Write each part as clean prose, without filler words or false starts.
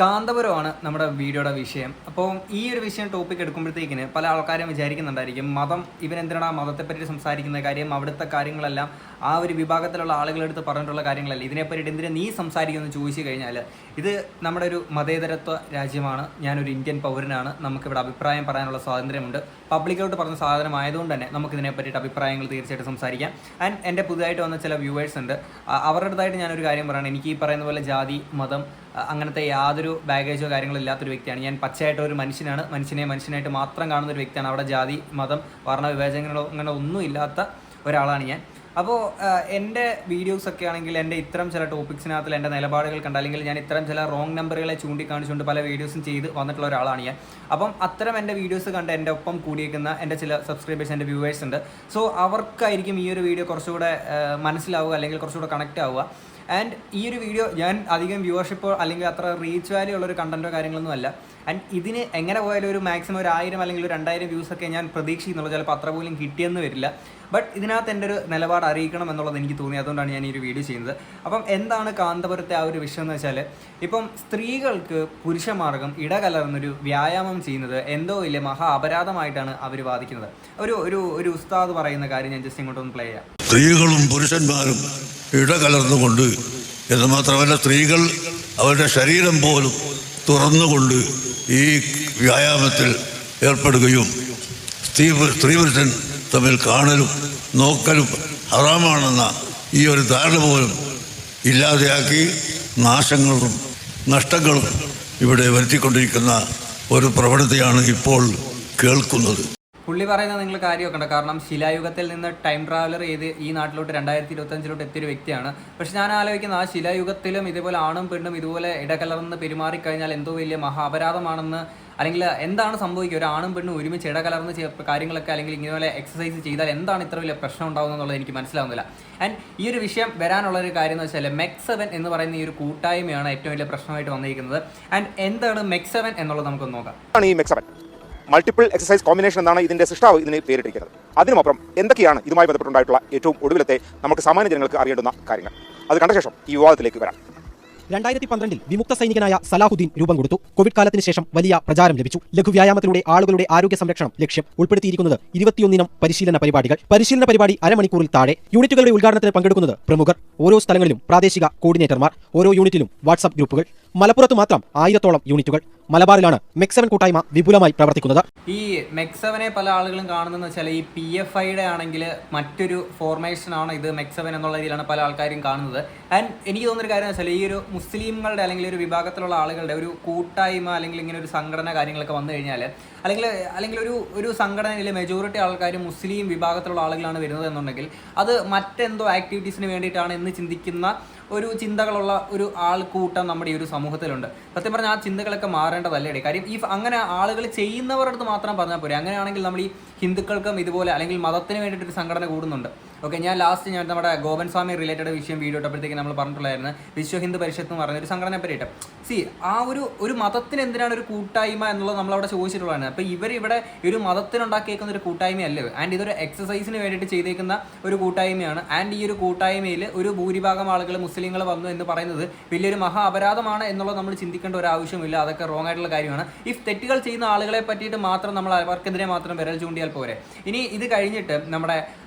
കാന്തപുരമാണ് നമ്മുടെ വീഡിയോയുടെ വിഷയം. അപ്പോൾ ഈ ഒരു വിഷയം ടോപ്പിക് എടുക്കുമ്പോഴത്തേക്കിന് പല ആൾക്കാരും വിചാരിക്കുന്നുണ്ടായിരിക്കും മതം ഇവനെന്തിനാണ് മതത്തെപ്പറ്റി സംസാരിക്കുന്ന കാര്യം, അവിടുത്തെ കാര്യങ്ങളെല്ലാം ആ ഒരു വിഭാഗത്തിലുള്ള ആളുകളെടുത്ത് പറഞ്ഞിട്ടുള്ള കാര്യങ്ങളല്ല, ഇതിനെപ്പറ്റി എന്തിനാ നീ സംസാരിക്കുമെന്ന് ചോദിച്ചു കഴിഞ്ഞാൽ ഇത് നമ്മുടെ ഒരു മതേതരത്വ രാജ്യമാണ്, ഞാനൊരു ഇന്ത്യൻ പൗരനാണ്, നമുക്കിവിടെ അഭിപ്രായം പറയാനുള്ള സ്വാതന്ത്ര്യമുണ്ട്. പബ്ലിക്കോട്ട് പറഞ്ഞ സാധനം ആയതുകൊണ്ട് തന്നെ നമുക്കിതിനെ പറ്റിയിട്ട് അഭിപ്രായങ്ങൾ തീർച്ചയായിട്ടും സംസാരിക്കാം. ആൻഡ് എൻ്റെ പുതുതായിട്ട് വന്ന ചില വ്യൂവേഴ്സ് ഉണ്ട്, അവരുടേതായിട്ട് ഞാനൊരു കാര്യം പറയുകയാണ്. എനിക്ക് ഈ പറയുന്ന പോലെ ജാതി മതം അങ്ങനത്തെ യാതൊരു ബാഗേജോ കാര്യങ്ങളോ ഇല്ലാത്തൊരു വ്യക്തിയാണ് ഞാൻ. പച്ചയായിട്ടൊരു മനുഷ്യനാണ്, മനുഷ്യനായിട്ട് മാത്രം കാണുന്ന ഒരു വ്യക്തിയാണ്. അവിടെ ജാതി മതം വർണ്ണ വിവേചനങ്ങളോ അങ്ങനെ ഒന്നും ഇല്ലാത്ത ഒരാളാണ് ഞാൻ. അപ്പോൾ എൻ്റെ വീഡിയോസൊക്കെ ആണെങ്കിൽ എൻ്റെ ഇത്തരം ചില ടോപ്പിക്സിനകത്തിൽ എൻ്റെ നിലപാടുകൾ കണ്ട, അല്ലെങ്കിൽ ഞാൻ ഇത്തരം ചില റോങ് നമ്പറുകളെ ചൂണ്ടിക്കാണിച്ചുകൊണ്ട് പല വീഡിയോസും ചെയ്ത് വന്നിട്ടുള്ള ഒരാളാണ് ഞാൻ. അപ്പം അത്തരം എൻ്റെ വീഡിയോസ് കണ്ട് എൻ്റെ ഒപ്പം കൂടിയേക്കുന്ന എൻ്റെ ചില സബ്സ്ക്രൈബേഴ്സ്, എൻ്റെ വ്യൂവേഴ്സ് ഉണ്ട്. സോ അവർക്കായിരിക്കും ഈ ഒരു വീഡിയോ കുറച്ചുകൂടെ മനസ്സിലാവുക, അല്ലെങ്കിൽ കുറച്ചുകൂടെ കണക്റ്റ് ആവുക. ആൻഡ് ഈ ഒരു വീഡിയോ ഞാൻ അധികം വ്യൂവർഷിപ്പോ അല്ലെങ്കിൽ അത്ര റീച്ച് വാല്യൂ ഉള്ളൊരു കണ്ടൻറ്റോ കാര്യങ്ങളൊന്നും അല്ല. ആൻഡ് ഇതിന് എങ്ങനെ പോയാലും ഒരു മാക്സിമം ഒരു 1000 അല്ലെങ്കിൽ ഒരു 2000 വ്യൂസൊക്കെ ഞാൻ പ്രതീക്ഷിക്കുന്നുള്ളൂ. ചിലപ്പോൾ അത്ര പോലും കിട്ടിയെന്ന് വരില്ല. ബട്ട് ഇതിനകത്ത് എൻ്റെ ഒരു നിലപാട് അറിയിക്കണം എന്നുള്ളത് എനിക്ക് തോന്നി, അതുകൊണ്ടാണ് ഞാൻ ഈ ഒരു വീഡിയോ ചെയ്യുന്നത്. അപ്പം എന്താണ് കാന്തപുരത്തെ ആ ഒരു വിഷയം എന്ന് വെച്ചാൽ, ഇപ്പം സ്ത്രീകൾക്ക് പുരുഷമാർഗം ഇടകലർന്നൊരു വ്യായാമം ചെയ്യുന്നത് എന്തോ ഇല്ല മഹാ അപരാധമായിട്ടാണ് അവർ വാദിക്കുന്നത്. ഒരു ഉസ്താദ് പറയുന്ന കാര്യം ഞാൻ ജസ്റ്റ് ഇങ്ങോട്ടൊന്ന് പ്ലേ ചെയ്യാം. സ്ത്രീകളും പുരുഷന്മാരും ഇടകലർന്നുകൊണ്ട് എന്ന് മാത്രമല്ല, സ്ത്രീകൾ അവരുടെ ശരീരം പോലും തുറന്നുകൊണ്ട് ഈ വ്യായാമത്തിൽ ഏർപ്പെടുകയും സ്ത്രീ പുരുഷൻ തമ്മിൽ കാണലും നോക്കലും ഹറാമാണെന്ന ഈ ഒരു ധാരണ പോലും ഇല്ലാതെയാക്കി നാശങ്ങളും നഷ്ടങ്ങളും ഇവിടെ വരുത്തിക്കൊണ്ടിരിക്കുന്ന ഒരു പ്രവണതയാണ് ഇപ്പോൾ കേൾക്കുന്നത്. പുള്ളി പറയുന്നത് നിങ്ങൾ കാര്യമൊക്കെ ഉണ്ട്. കാരണം ശിലായുഗത്തിൽ നിന്ന് ടൈം ട്രാവലർ ചെയ്ത് ഈ നാട്ടിലോട്ട് 2025 എത്തിയൊരു വ്യക്തിയാണ്. പക്ഷെ ഞാൻ ആലോചിക്കുന്നത്, ആ ശിലായുഗത്തിലും ഇതുപോലെ ആണും പെണ്ണും ഇതുപോലെ ഇടകലർന്ന് പെരുമാറിക്കഴിഞ്ഞാൽ എന്തോ വലിയ മഹാപരാധമാണെന്ന്, അല്ലെങ്കിൽ എന്താണ് സംഭവിക്കുക, ഒരു ആണും പെണ്ണും ഒരുമിച്ച് ഇടകലർന്ന് കാര്യങ്ങളൊക്കെ അല്ലെങ്കിൽ ഇങ്ങനെ എക്സസൈസ് ചെയ്താൽ എന്താണ് ഇത്ര വലിയ പ്രശ്നം ഉണ്ടാകുന്നത് എന്നുള്ളത് എനിക്ക് മനസ്സിലാവുന്നില്ല. ആൻഡ് ഈ ഒരു വിഷയം വരാനുള്ളൊരു കാര്യം എന്ന് വെച്ചാൽ MEC7 എന്ന് പറയുന്ന ഈ ഒരു കൂട്ടായ്മയാണ് ഏറ്റവും വലിയ പ്രശ്നമായിട്ട് വന്നിരിക്കുന്നത്. ആൻഡ് എന്താണ് MEC7 എന്നുള്ളത് നമുക്കൊന്ന് നോക്കാം. ഈ MEC7 മൾട്ടിപ്പിൾ എക്സസൈസ് കോമ്പിനേഷൻ എന്നാണ് ഇതിന്റെ സൃഷ്ടാവ് ഇതിന് പേരിട്ടിരിക്കുന്നത്. അതിനുമപ്പുറം എന്തൊക്കെയാണ് ഇതുമായി ബന്ധപ്പെട്ടുണ്ടായിട്ടുള്ള ഏറ്റവും ഒടുവിലത്തെ നമുക്ക് സാമാന്യ ജനങ്ങൾക്ക് അറിയേണ്ടുന്ന കാര്യങ്ങൾ, അത് കണ്ട ശേഷം ഈ വിവാദത്തിലേക്ക് വരാം. 2012 വിമുക്ത സൈനികനായ സലാഹുദ്ദീൻ രൂപം കൊടുത്തു. കോവിഡ് കാലത്തിന് ശേഷം വലിയ പ്രചാരം ലഭിച്ചു. ലഘുവ്യായാമത്തിലൂടെ ആളുകളുടെ ആരോഗ്യ സംരക്ഷണം ലക്ഷ്യം. ഉൾപ്പെടുത്തിയിരിക്കുന്നത് 21 പരിശീലന പരിപാടികൾ. പരിശീലന പരിപാടി അരമണിക്കൂറിൽ താഴെ. യൂണിറ്റുകളുടെ ഉദ്ഘാടനത്തിന് പങ്കെടുക്കുന്നത് പ്രമുഖർ. ഓരോ സ്ഥലങ്ങളിലും പ്രാദേശിക കോർഡിനേറ്റർമാർ. ഓരോ യൂണിറ്റിലും വാട്സ്ആപ്പ് ഗ്രൂപ്പുകൾ. മലപ്പുറത്ത് മാത്രം 1000-ഓളം യൂണിറ്റുകൾ. മലബാറിലാണ് MEC7 കൂട്ടായ്മ വിപുലമായി പ്രവർത്തിക്കുന്നത്. ഈ MEC7 പല ആളുകളും കാണുന്നതെന്ന് വെച്ചാൽ ഈ PFIയുടെ ആണെങ്കിൽ മറ്റൊരു ഫോർമേഷനാണ് ഇത്. MEC7 എന്നുള്ള രീതിയിലാണ് പല ആൾക്കാരും കാണുന്നത്. ആൻഡ് എനിക്ക് തോന്നുന്നൊരു കാര്യം എന്ന് വെച്ചാൽ, ഈ ഒരു മുസ്ലിങ്ങളുടെ അല്ലെങ്കിൽ ഒരു വിഭാഗത്തിലുള്ള ആളുകളുടെ ഒരു കൂട്ടായ്മ അല്ലെങ്കിൽ ഇങ്ങനെ ഒരു സംഘടന കാര്യങ്ങളൊക്കെ വന്നു കഴിഞ്ഞാൽ, അല്ലെങ്കിൽ ഒരു സംഘടനയിൽ മെജോറിറ്റി ആൾക്കാർ മുസ്ലിം വിഭാഗത്തിലുള്ള ആളുകളാണ് വരുന്നത് എന്നുണ്ടെങ്കിൽ അത് മറ്റെന്തോ ആക്ടിവിറ്റീസിന് വേണ്ടിയിട്ടാണ് എന്ന് ചിന്തിക്കുന്ന ഒരു ചിന്തകളുള്ള ഒരു ആൾക്കൂട്ടം നമ്മുടെ ഈ ഒരു സമൂഹത്തിലുണ്ട്. സത്യം പറഞ്ഞാൽ ആ ചിന്തകളൊക്കെ മാറേണ്ടതല്ലേ. കാര്യം ഈ അങ്ങനെ ആളുകൾ ചെയ്യുന്നവരുടെ അടുത്ത് മാത്രം പറഞ്ഞാൽ പോരെ. അങ്ങനെയാണെങ്കിൽ നമ്മൾ ഈ ഹിന്ദുക്കൾക്കും ഇതുപോലെ അല്ലെങ്കിൽ മതത്തിന് വേണ്ടിയിട്ടൊരു സംഘടന കൂടുന്നുണ്ട്. ഓക്കെ, ഞാൻ നമ്മുടെ ഗോപൻ സ്വാമി റിലേറ്റഡ് വിഷയം വീഡിയോ ഇട്ടപ്പോഴത്തേക്ക് നമ്മൾ പറഞ്ഞിട്ടുള്ളായിരുന്നു വിശ്വ ഹിന്ദു പരിഷത്ത് എന്ന് പറയുന്ന ഒരു സംഘടനയെ പറ്റിയിട്ട്. ആ ഒരു മതത്തിന് എന്തിനാണ് ഒരു കൂട്ടായ്മ എന്നുള്ളത് നമ്മളവിടെ ചോദിച്ചിട്ടുള്ളതാണ്. അപ്പോൾ ഇവരിവിടെ ഒരു മതത്തിനുണ്ടാക്കിയേക്കുന്ന ഒരു കൂട്ടായ്മയല്ലേ. ആൻഡ് ഇതൊരു എക്സസൈസിന് വേണ്ടിയിട്ട് ചെയ്തേക്കുന്ന ഒരു കൂട്ടായ്മയാണ്. ആൻഡ് ഈ ഒരു കൂട്ടായ്മയിൽ ഒരു ഭൂരിഭാഗം ആളുകൾ മുസ്ലിങ്ങൾ വന്നു എന്ന് പറയുന്നത് വലിയൊരു മഹാ അപരാധമാണ് എന്നുള്ളത് നമ്മൾ ചിന്തിക്കേണ്ട ഒരു ആവശ്യമില്ല. അതൊക്കെ റോങ് ആയിട്ടുള്ള കാര്യമാണ്. ഈ തെറ്റുകൾ ചെയ്യുന്ന ആളുകളെ പറ്റിയിട്ട് മാത്രം നമ്മൾ അവർക്കെതിരെ മാത്രം വിരൽ ചൂണ്ടിയാൽ പോരെ. ഇനി ഇത് കഴിഞ്ഞിട്ട് നമ്മുടെ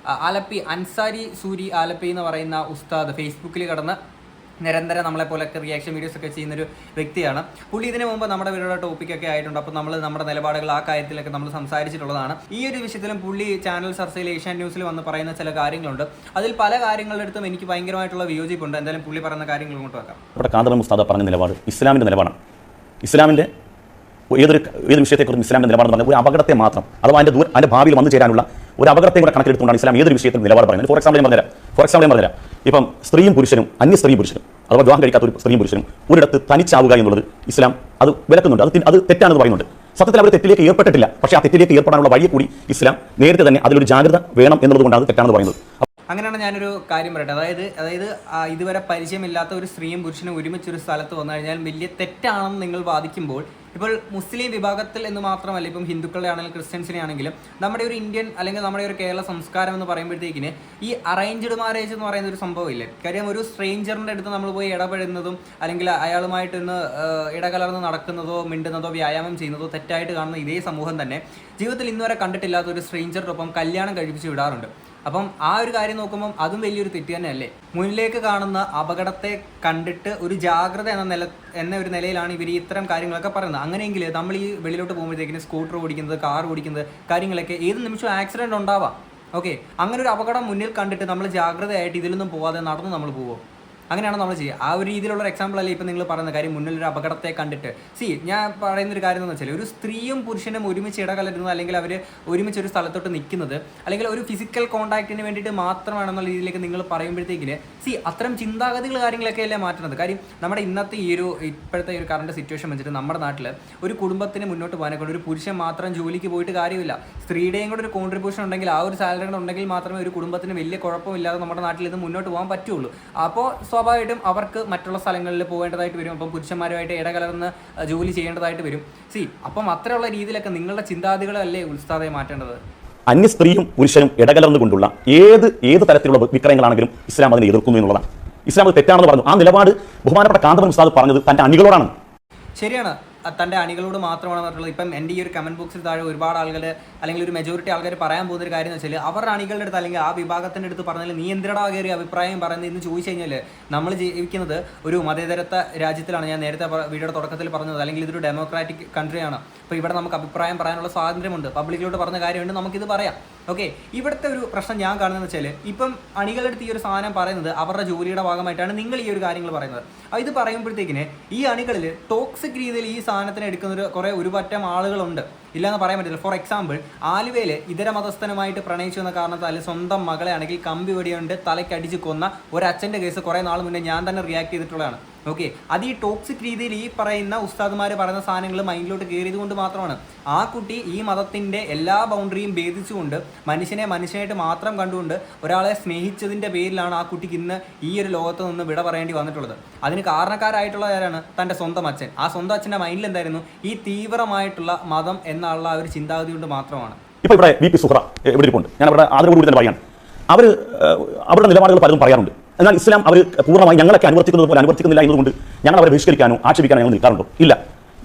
ആലപ്പി അൻസാരി സൂരി ആലപ്പി എന്ന് പറയുന്ന ഉസ്താദ് ഫേസ്ബുക്കിൽ കടന്ന് നിരന്തരം നമ്മളെപ്പോലൊക്കെ റിയാക്ഷൻ വീഡിയോസ് ഒക്കെ ചെയ്യുന്നൊരു വ്യക്തിയാണ്. പുള്ളി ഇതിനു മുമ്പ് നമ്മുടെ വീഡിയോയുടെ ടോപ്പിക്കൊക്കെ ആയിട്ടുണ്ട്. അപ്പോൾ നമ്മൾ നമ്മുടെ നിലപാടുകൾ ആ കാര്യത്തിലൊക്കെ നമ്മൾ സംസാരിച്ചിട്ടുള്ളതാണ്. ഈ ഒരു വിഷയത്തിലും പുള്ളി ചാനൽ ചർച്ചയിൽ ഏഷ്യാൻ ന്യൂസിൽ വന്ന് പറയുന്ന ചില കാര്യങ്ങളുണ്ട്. അതിൽ പല കാര്യങ്ങളുടെ അടുത്തും എനിക്ക് ഭയങ്കരമായിട്ടുള്ള വിയോജിപ്പുണ്ട്. എന്തായാലും പുള്ളി പറയുന്ന കാര്യങ്ങൾ ഇങ്ങോട്ട് വെക്കാം. ഇവിടെ കാന്തപുരം ഉസ്താദ് പറഞ്ഞ നിലപാട് ഇസ്ലാമിൻ്റെ നിലപാടാണ്. ഇസ്ലാമിൻ്റെ ഏത് വിഷയത്തെക്കുറിച്ചും ഇസ്ലാമിൻ്റെ നിലപാട് പറഞ്ഞാൽ ഒരു അപകടത്തെ മാത്രം, അഥവാ അതിൻ്റെ ഭാവിയിൽ വന്നു ചേരാനുള്ള ഒരു അപകടത്തെ കൂടെ കണക്കിലെടുത്തുകൊണ്ടാണ് ഇസ്ലാം ഏതൊരു വിഷയത്തിൽ നിലപാട് പറയുന്നത്. ഫോർ എക്സാമ്പിൾ ഞാൻ പറഞ്ഞുതരാം. ഇപ്പം സ്ത്രീയും പുരുഷനും അന്യ സ്ത്രീയും പുരുഷനും അഥവാ വിവാഹം കഴിക്കാത്ത ഒരു സ്ത്രീയും പുരുഷനും ഒരിടത്ത് തനിച്ചാവുക എന്നുള്ളത് ഇസ്ലാം അത് വിലക്കുന്നുണ്ട്. അത് തെറ്റാണെന്ന് പറയുന്നുണ്ട്. സത്യത്തിൽ അവർ തെറ്റിലേക്ക് ഏർപ്പെട്ടിട്ടില്ല. പക്ഷേ ആ തെറ്റിലേക്ക് ഏർപ്പെടാനുള്ള വഴിയെ കൂടി ഇസ്ലാം നേരത്തെ തന്നെ അതിലൊരു ജാഗ്രത വേണം എന്നുള്ളത് കൊണ്ടാണ് തെറ്റാണെന്ന് പറയുന്നത്. അങ്ങനെയാണ് ഞാനൊരു കാര്യം പറയട്ടെ. അതായത് ഇതുവരെ പരിചയമില്ലാത്ത ഒരു സ്ത്രീയും പുരുഷനും ഒരുമിച്ചൊരു സ്ഥലത്ത് വന്നു കഴിഞ്ഞാൽ വലിയ തെറ്റാണെന്ന് നിങ്ങൾ വാദിക്കുമ്പോൾ ഇപ്പോൾ മുസ്ലിം വിഭാഗത്തിൽ എന്ന് മാത്രമല്ല, ഇപ്പം ഹിന്ദുക്കളുടെ ആണെങ്കിലും ക്രിസ്ത്യൻസിനെ ആണെങ്കിലും നമ്മുടെ ഒരു ഇന്ത്യൻ അല്ലെങ്കിൽ നമ്മുടെ ഒരു കേരള സംസ്കാരം എന്ന് പറയുമ്പോഴത്തേക്കിന് ഈ അറേഞ്ച്ഡ് മാരേജ് എന്ന് പറയുന്ന ഒരു സംഭവമില്ലേ. കാര്യം ഒരു സ്ട്രേഞ്ചറിൻ്റെ അടുത്ത് നമ്മൾ പോയി ഇടപെടുന്നതും അല്ലെങ്കിൽ അയാളുമായിട്ട് ഇന്ന് ഇടകലർന്ന് നടക്കുന്നതോ മിണ്ടുന്നതോ വ്യായാമം ചെയ്യുന്നതോ തെറ്റായിട്ട് കാണുന്ന ഇതേ സമൂഹം തന്നെ ജീവിതത്തിൽ ഇന്നുവരെ കണ്ടിട്ടില്ലാത്ത ഒരു സ്ട്രേഞ്ചറിനൊപ്പം കല്യാണം കഴിപ്പിച്ച് വിടാറുണ്ട്. അപ്പം ആ ഒരു കാര്യം നോക്കുമ്പം അതും വലിയൊരു തെറ്റ് തന്നെയല്ലേ. മുന്നിലേക്ക് കാണുന്ന അപകടത്തെ കണ്ടിട്ട് ഒരു ജാഗ്രത എന്ന ഒരു നിലയിലാണ് ഇവർ ഇത്തരം കാര്യങ്ങളൊക്കെ പറയുന്നത്. അങ്ങനെയെങ്കിൽ നമ്മൾ ഈ വെളിയിലോട്ട് പോകുമ്പോഴത്തേക്കിന് സ്കൂട്ടർ ഓടിക്കുന്നത്, കാർ ഓടിക്കുന്നത് കാര്യങ്ങളൊക്കെ ഏത് നിമിഷവും ആക്സിഡൻറ്റ് ഉണ്ടാവാം. ഓക്കെ, അങ്ങനെ ഒരു അപകടം മുന്നിൽ കണ്ടിട്ട് നമ്മൾ ജാഗ്രതയായിട്ട് ഇതിലൊന്നും പോവാതെ നടന്ന് നമ്മൾ പോവുമോ? അങ്ങനെയാണ് നമ്മൾ ചെയ്യുക. ആ ഒരു രീതിയിലുള്ള എക്സാമ്പിൾ അല്ലേ ഇപ്പം നിങ്ങൾ പറയുന്ന കാര്യം. മുന്നിലൊരു അപകടത്തെ കണ്ടിട്ട് ഞാൻ പറയുന്നൊരു കാര്യം എന്ന് വെച്ചാൽ ഒരു സ്ത്രീയും പുരുഷനും ഒരുമിച്ച് ഇടകലരുന്നത് അല്ലെങ്കിൽ അവർ ഒരുമിച്ച് ഒരു സ്ഥലത്തോട്ട് നിൽക്കുന്നത് അല്ലെങ്കിൽ ഒരു ഫിസിക്കൽ കോൺടാക്റ്റിന് വേണ്ടിയിട്ട് മാത്രമാണെന്നുള്ള രീതിയിലേക്ക് നിങ്ങൾ പറയുമ്പോഴത്തേക്കിന് അത്തരം ചിന്താഗതികൾ കാര്യങ്ങളൊക്കെ അല്ലേ മാറ്റുന്നത്. കാര്യം നമ്മുടെ ഇന്നത്തെ ഇപ്പോഴത്തെ ഒരു കറണ്ട് സിറ്റുവേഷൻ വെച്ചിട്ട് നമ്മുടെ നാട്ടിൽ ഒരു കുടുംബത്തിന് മുന്നോട്ട് പോകാനൊക്കെ ഒരു പുരുഷൻ മാത്രം ജോലിക്ക് പോയിട്ട് കാര്യമില്ല. സ്ത്രീയുടെയും കൂടെ ഒരു കോൺട്രിബ്യൂഷൻ ഉണ്ടെങ്കിൽ, ആ ഒരു സാലറി കൂടെ ഉണ്ടെങ്കിൽ മാത്രമേ ഒരു കുടുംബത്തിന് വലിയ കുഴപ്പമില്ലാതെ നമ്മുടെ നാട്ടിൽ ഇത് മുന്നോട്ട് പോകാൻ പറ്റുള്ളൂ. അപ്പോൾ സ്വാഭാവികമായിട്ടും അവർക്ക് മറ്റുള്ള സ്ഥലങ്ങളിൽ പോകേണ്ടതായിട്ട് വരും. അപ്പം പുരുഷന്മാരുമായിട്ട് ഇടകലർന്ന് ജോലി ചെയ്യേണ്ടതായിട്ട് വരും. അപ്പം അത്രയുള്ള രീതിയിലൊക്കെ നിങ്ങളുടെ ചിന്താഗതികളല്ലേ ഉസ്താദെ മാറ്റേണ്ടത്. അന്യ സ്ത്രീയും പുരുഷനും ഇടകലർന്നുകൊണ്ടുള്ള ഏത് തരത്തിലുള്ള വിക്രയങ്ങളാണെങ്കിലും ഇസ്ലാം അതിനെ എതിർക്കുന്നു എന്നുള്ളതാണ്. ഇസ്ലാം അത് തെറ്റാണെന്ന് പറഞ്ഞു. ആ നിലപാട് ബഹുമാനപ്പെട്ട കാന്തപുരം ഉസ്താദ് പറഞ്ഞത് തന്റെ അണികളോടാണ്. ശരിയാണ്, തൻ്റെ അണികളോട് മാത്രമാണ് പറഞ്ഞിട്ടുള്ളത്. ഇപ്പം എൻ്റെ ഈ ഒരു കമൻറ്റ് ബോക്സിൽ താഴെ ഒരുപാട് ആളുകൾ അല്ലെങ്കിൽ ഒരു മെജോറിറ്റി ആൾക്കാർ പറയാൻ പോകുന്നൊരു കാര്യം എന്ന് വെച്ചാൽ അവരുടെ അണികളുടെ അടുത്ത് അല്ലെങ്കിൽ ആ വിഭാഗത്തിൻ്റെ അടുത്ത് പറഞ്ഞാൽ നീ എന്തിനാ കയറി അഭിപ്രായം പറയുന്നത് എന്ന് ചോദിച്ചു കഴിഞ്ഞാൽ നമ്മൾ ജീവിക്കുന്നത് ഒരു മതേതരത്വ രാജ്യത്തിലാണ്. ഞാൻ നേരത്തെ വീഡിയോയുടെ തുടക്കത്തിൽ പറഞ്ഞത്. അല്ലെങ്കിൽ ഇതൊരു ഡെമോക്രാറ്റിക് കൺട്രിയാണ്. അപ്പോൾ ഇവിടെ നമുക്ക് അഭിപ്രായം പറയാനുള്ള സ്വാതന്ത്ര്യമുണ്ട്. പബ്ലിക്കിലോട്ട് പറഞ്ഞ കാര്യമുണ്ട്, നമുക്കിത് പറയാം. ഓക്കെ, ഇവിടുത്തെ ഒരു പ്രശ്നം ഞാൻ കാണുന്നത് വെച്ചാൽ ഇപ്പം അണികളുടെ അടുത്ത് ഈ ഒരു സാധനം പറയുന്നത് അവരുടെ ജോലിയുടെ ഭാഗമായിട്ടാണ് നിങ്ങൾ ഈ ഒരു കാര്യങ്ങൾ പറയുന്നത്. ഇത് പറയുമ്പോഴത്തേക്കിന് ഈ അണികളിൽ ടോക്സിക് രീതിയിൽ ഈ സാധനത്തിന് എടുക്കുന്ന ഒരു പറ്റം ആളുകളുണ്ട്, ഇല്ലയെന്ന് പറയാൻ പറ്റില്ല. ഫോർ എക്സാമ്പിൾ, ആലുവയിൽ ഇതര മതസ്ഥനുമായിട്ട് പ്രണയിച്ചു എന്ന കാരണത്താൽ സ്വന്തം മകളെ ആണെങ്കിൽ കമ്പി വെടിയുണ്ട് തലയ്ക്കടിച്ച് കൊന്ന ഒരു അച്ഛൻ്റെ കേസ് കുറേ നാൾ മുന്നേ ഞാൻ തന്നെ റിയാക്ട് ചെയ്തിട്ടുള്ളതാണ്. ഓക്കെ, അത് ഈ ടോക്സിക് രീതിയിൽ ഈ പറയുന്ന ഉസ്താദുമാർ പറയുന്ന സാധനങ്ങൾ മൈൻഡിലോട്ട് കയറിയത് കൊണ്ട് മാത്രമാണ്. ആ കുട്ടി ഈ മതത്തിൻ്റെ എല്ലാ ബൗണ്ടറിയും ഭേദിച്ചുകൊണ്ട് മനുഷ്യനായിട്ട് മാത്രം കണ്ടുകൊണ്ട് ഒരാളെ സ്നേഹിച്ചതിൻ്റെ പേരിലാണ് ആ കുട്ടിക്ക് ഇന്ന് ഈ ഒരു ലോകത്ത് നിന്ന് വിട പറയേണ്ടി വന്നിട്ടുള്ളത്. അതിന് കാരണക്കാരായിട്ടുള്ള ആരാണ്? തൻ്റെ സ്വന്തം അച്ഛൻ. ആ സ്വന്തം അച്ഛൻ്റെ മൈൻഡിൽ എന്തായിരുന്നു? ഈ തീവ്രമായിട്ടുള്ള മതം എന്നുള്ള ആ ഒരു ചിന്താഗതി കൊണ്ട് മാത്രമാണ്. ഇപ്പോൾ ഇവിടെ വി പി സുഹ്റ ഇവിടെ ഇരിപ്പുണ്ട്. ഞാൻ അവിടെ ആദരവോടുകൂടി തന്നെ പറയാണ്. അവരുടെ നിലപാടുകൾ പലതും പറയാറുണ്ട്. എന്നാൽ ഇസ്ലാം അവർ പൂർണ്ണമായി ഞങ്ങളൊക്കെ അനുവർത്തിക്കുന്നത് പോലെ അനുവർത്തിക്കുന്നില്ല എന്നതുകൊണ്ട് ഞങ്ങൾ അവരെ ബഹിഷ്കരിക്കാനോ ആക്ഷേപിക്കാനോ ഞങ്ങൾ നിൽക്കാറുണ്ടോ? ഇല്ല.